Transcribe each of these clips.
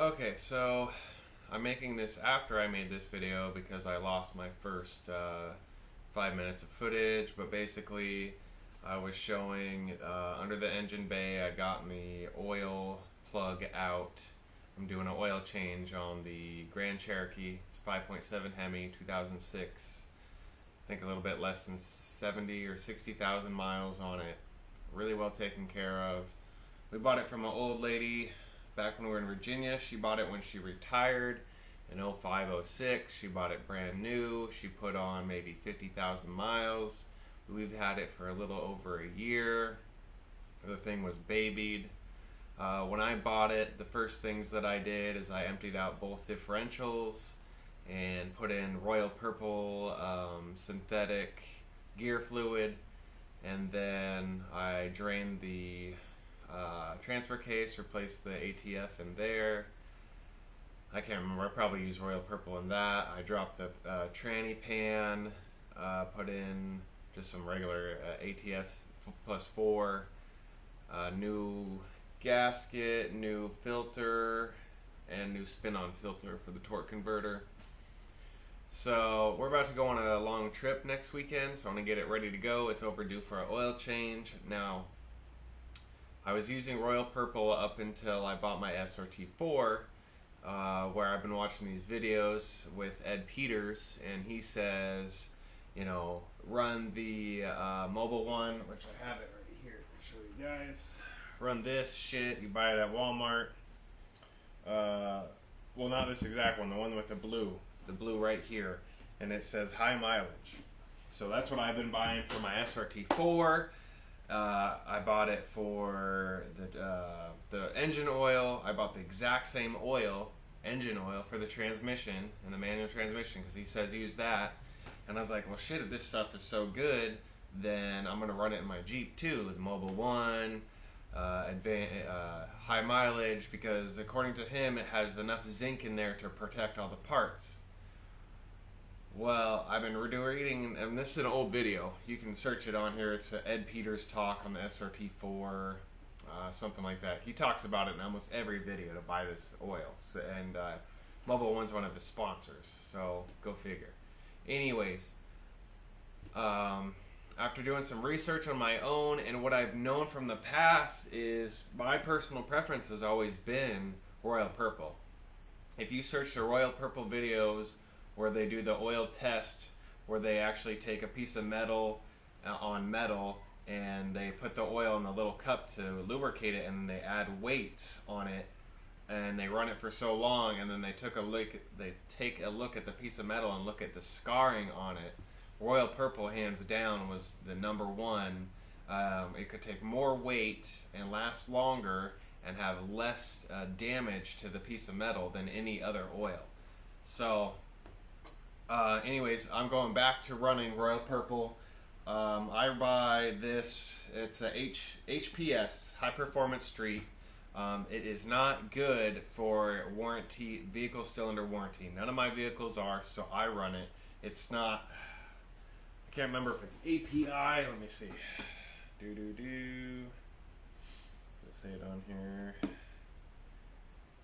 Okay, so I'm making this after I made this video because I lost my first 5 minutes of footage, but basically I was showing under the engine bay I got the oil plug out. I'm doing an oil change on the Grand Cherokee. It's 5.7 Hemi, 2006. I think a little bit less than 70 or 60,000 miles on it. Really well taken care of. We bought it from an old lady back when we were in Virginia. She bought it when she retired in 05, 06. She bought it brand new. She put on maybe 50,000 miles. We've had it for a little over a year. The thing was babied. When I bought it, the first things that I did is I emptied out both differentials and put in Royal Purple synthetic gear fluid, and then I drained the transfer case, replaced the ATF in there. I can't remember, I probably used Royal Purple in that. I dropped the tranny pan, put in just some regular ATF plus 4, new gasket, new filter, and new spin-on filter for the torque converter. So we're about to go on a long trip next weekend, so I'm going to get it ready to go. It's overdue for an oil change. Now, I was using Royal Purple up until I bought my SRT4, where I've been watching these videos with Ed Peters, and he says, you know, run the mobile one, which I have it right here to show you guys. Run this shit, you buy it at Walmart. Well, not this exact one, the one with the blue right here, and it says high mileage. So that's what I've been buying for my SRT4. I bought it for the engine oil. I bought the exact same oil, engine oil, for the transmission and the manual transmission because he says use that. And I was like, well, shit, if this stuff is so good, then I'm going to run it in my Jeep too, with Mobile One, high mileage, because according to him, it has enough zinc in there to protect all the parts. Well, I've been reading, and this is an old video. You can search it on here. It's Ed Peters talk on the SRT4, something like that. He talks about it in almost every video to buy this oil. So, and Mobile One's one of his sponsors, so go figure. Anyways, after doing some research on my own, and what I've known from the past is my personal preference has always been Royal Purple. If you search the Royal Purple videos where they do the oil test, where they actually take a piece of metal on metal and they put the oil in a little cup to lubricate it, and they add weights on it, and they run it for so long, and then they take a look at the piece of metal and look at the scarring on it. Royal Purple, hands down, was the number one. It could take more weight and last longer and have less damage to the piece of metal than any other oil. So anyways, I'm going back to running Royal Purple. I buy this, it's a HPS, High Performance Street. It is not good for warranty, vehicles still under warranty. None of my vehicles are, so I run it. It's not, I can't remember if it's API, let me see. Does it say it on here?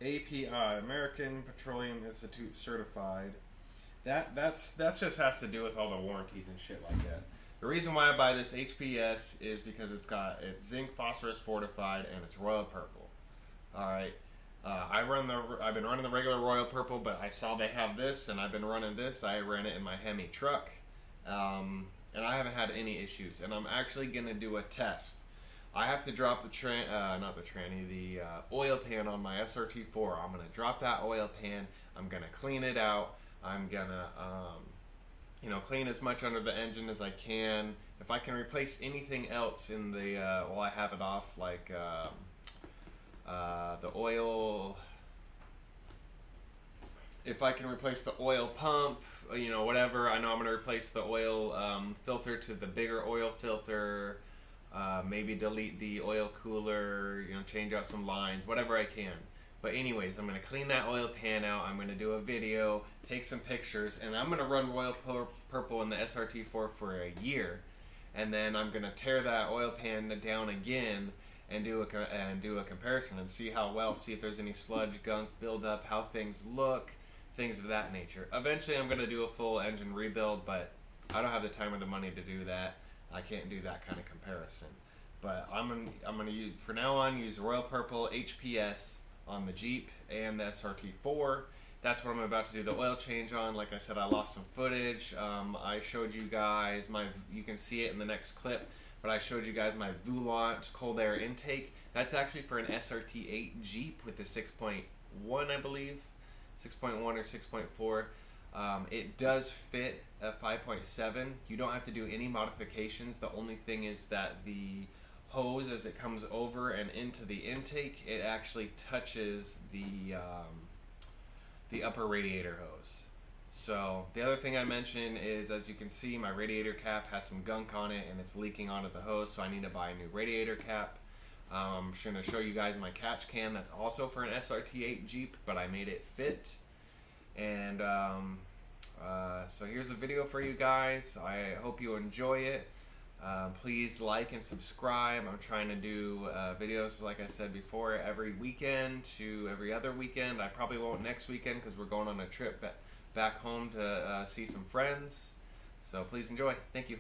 API, American Petroleum Institute certified. That just has to do with all the warranties and shit like that. The reason why I buy this HPS is because it's zinc phosphorus fortified and it's Royal Purple. All right, I've been running the regular Royal Purple, but I saw they have this, and I've been running this. I ran it in my Hemi truck, and I haven't had any issues. And I'm actually gonna do a test. I have to drop the oil pan on my SRT4. I'm gonna drop that oil pan. I'm gonna clean it out. I'm gonna, clean as much under the engine as I can. If I can replace anything else in the, while I have it off, like the oil, if I can replace the oil pump, whatever. I know I'm gonna replace the oil filter to the bigger oil filter. Maybe delete the oil cooler, change out some lines, whatever I can. But anyways, I'm going to clean that oil pan out. I'm going to do a video, take some pictures, and I'm going to run Royal Purple in the SRT4 for a year. And then I'm going to tear that oil pan down again and do a comparison and see how well, see if there's any sludge, gunk buildup, how things look, things of that nature. Eventually, I'm going to do a full engine rebuild, but I don't have the time or the money to do that. I can't do that kind of comparison. But I'm gonna use, for now on, use Royal Purple HPS on the Jeep and the SRT4. That's what I'm about to do the oil change on. Like I said, I lost some footage. I showed you guys you can see it in the next clip, but I showed you guys my Volant cold air intake. That's actually for an SRT8 Jeep with the 6.1, I believe, 6.1 or 6.4. It does fit a 5.7. You don't have to do any modifications. The only thing is that the hose, as it comes over and into the intake, it actually touches the upper radiator hose. So the other thing I mentioned is, as you can see, my radiator cap has some gunk on it and it's leaking onto the hose, so I need to buy a new radiator cap. I'm just going to show you guys my catch can. That's also for an SRT8 Jeep, but I made it fit. And so here's the video for you guys. I hope you enjoy it. Please like and subscribe. I'm trying to do videos, like I said before, every weekend to every other weekend. I probably won't next weekend because we're going on a trip back home to see some friends. So please enjoy. Thank you.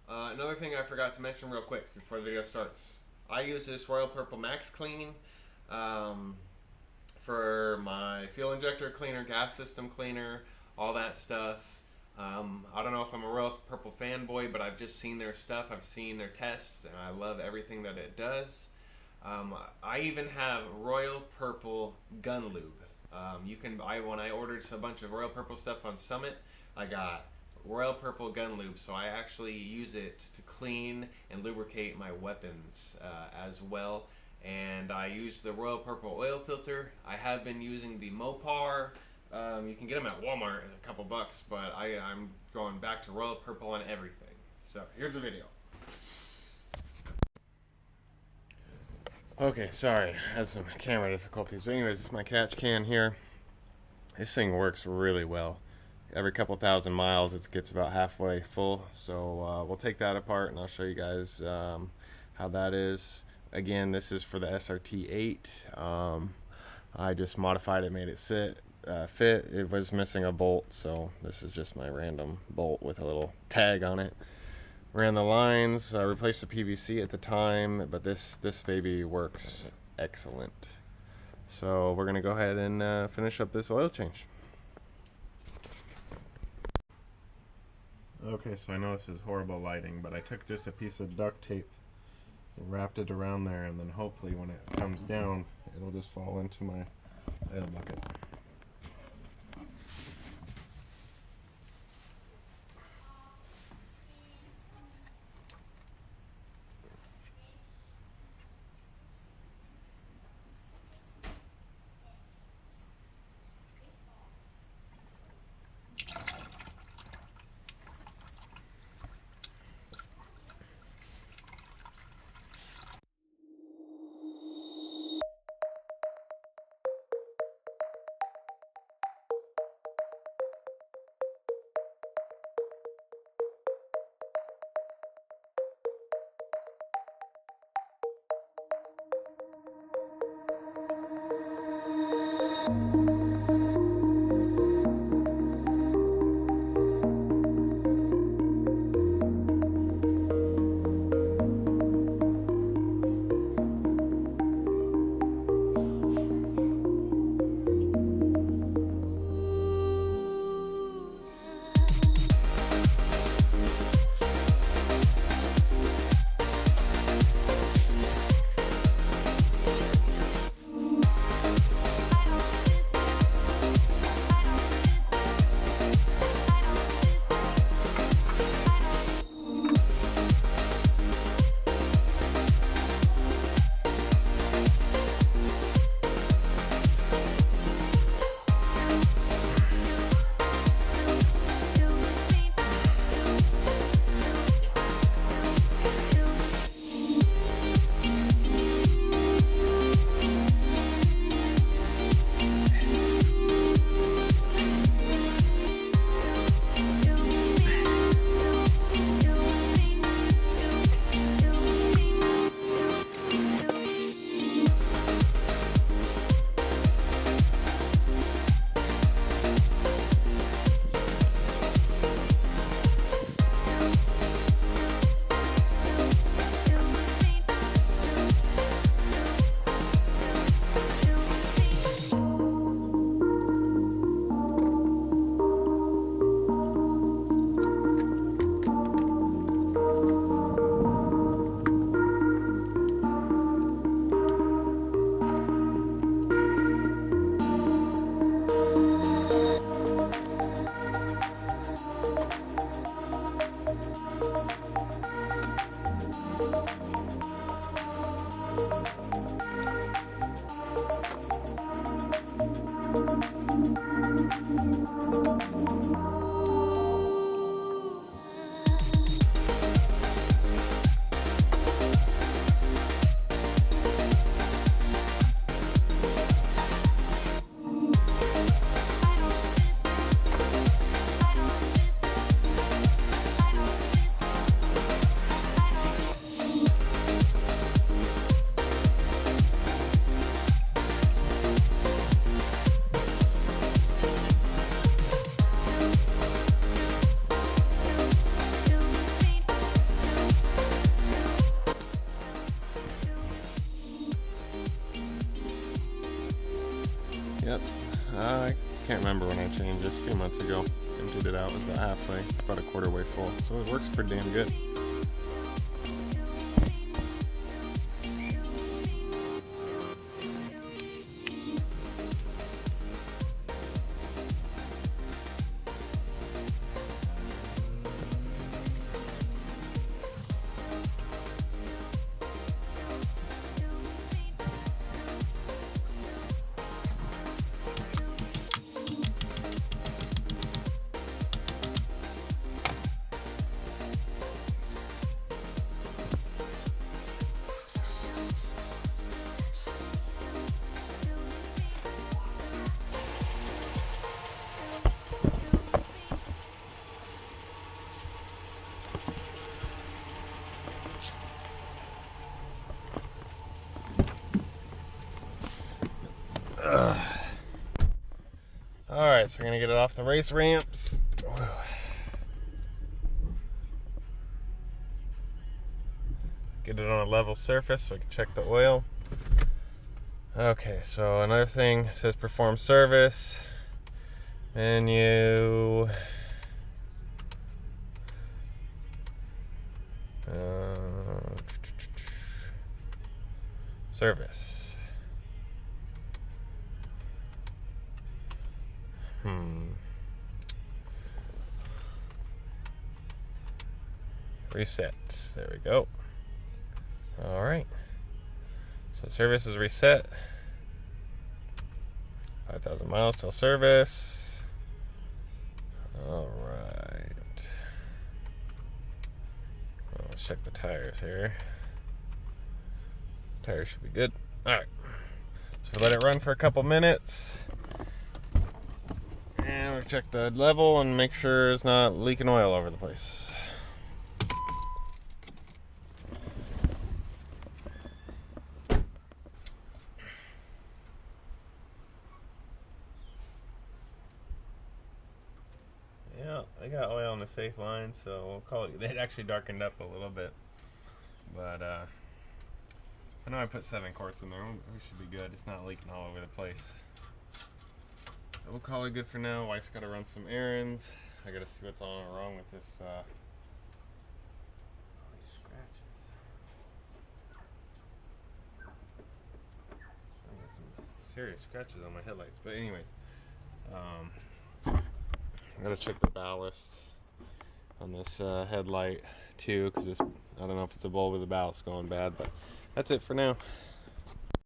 Another thing I forgot to mention real quick before the video starts. I use this Royal Purple Max Clean for my fuel injector cleaner, gas system cleaner, all that stuff. I don't know if I'm a Royal Purple fanboy, but I've just seen their stuff. I've seen their tests, and I love everything that it does. I even have Royal Purple gun lube. When I ordered a bunch of Royal Purple stuff on Summit, I got Royal Purple gun lube, so I actually use it to clean and lubricate my weapons as well. And I use the Royal Purple oil filter. I have been using the Mopar. You can get them at Walmart at a couple bucks, but I'm going back to Royal Purple on everything. So here's the video. Okay, sorry, I had some camera difficulties, but anyways, this is my catch can here. This thing works really well. Every couple thousand miles it gets about halfway full, so we'll take that apart and I'll show you guys how that is. Again, this is for the SRT8. I just modified it, made it fit. It was missing a bolt, so this is just my random bolt with a little tag on it. Ran the lines, replaced the PVC at the time, but this baby works excellent. So we're gonna go ahead and finish up this oil change. Okay, so I know this is horrible lighting, but I took just a piece of duct tape and wrapped it around there, and then hopefully when it comes down it'll just fall into my oil bucket. Yep. I can't remember when I changed this, a few months ago. Emptied it out, it was about halfway, about a quarter way full, so it works pretty damn good. Alright, so we're gonna get it off the race ramps. Get it on a level surface so we can check the oil. Okay, so another thing, it says perform service. Menu. Service. Reset. There we go. Alright. So service is reset. 5,000 miles till service. Alright. Let's check the tires here. Tires should be good. Alright. So let it run for a couple minutes. And we'll check the level and make sure it's not leaking oil over the place. Yeah, I got oil on the safe line, so we'll call it. It actually darkened up a little bit, but I know I put 7 quarts in there. We should be good. It's not leaking all over the place. So we'll call it good for now. Wife's got to run some errands. I got to see what's all wrong with this. All these scratches. I got some serious scratches on my headlights. But anyways, I got to check the ballast on this headlight too, because I don't know if it's a bulb or the ballast going bad. But that's it for now.